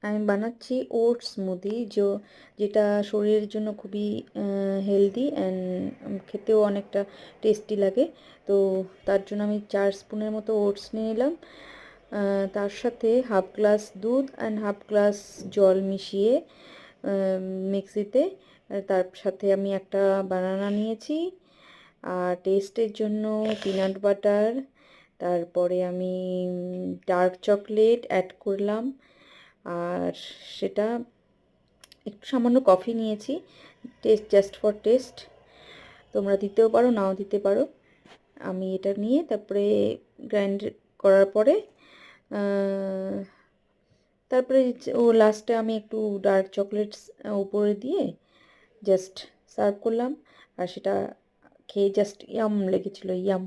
আমি বানাচ্ছি oats smoothie, যেটা শরীরের জন্য খুবই হেলদি অ্যান্ড খেতেও অনেকটা টেস্টি লাগে। তো তার জন্য আমি 4 স্পুনের মতো ওটস নিয়ে নিলাম। তার সাথে হাফ গ্লাস দুধ অ্যান্ড হাফ গ্লাস জল মিশিয়ে মিক্সিতে, তার সাথে আমি একটা বানানা নিয়েছি, আর টেস্টের জন্য পিনাট বাটার, তারপরে আমি ডার্ক চকলেট অ্যাড করলাম, আর সেটা একটু সামান্য কফি নিয়েছি, টেস্ট জাস্ট ফর টেস্ট, তোমরা দিতেও পারো নাও দিতে পারো। আমি এটা নিয়ে তারপরে গ্রাইন্ড করার পরে তারপরে ও লাস্টে আমি একটু ডার্ক চকলেটস উপরে দিয়ে জাস্ট সার্ভ করলাম, আর সেটা খেয়ে জাস্ট ইয়াম লেগেছিলো, ইয়াম।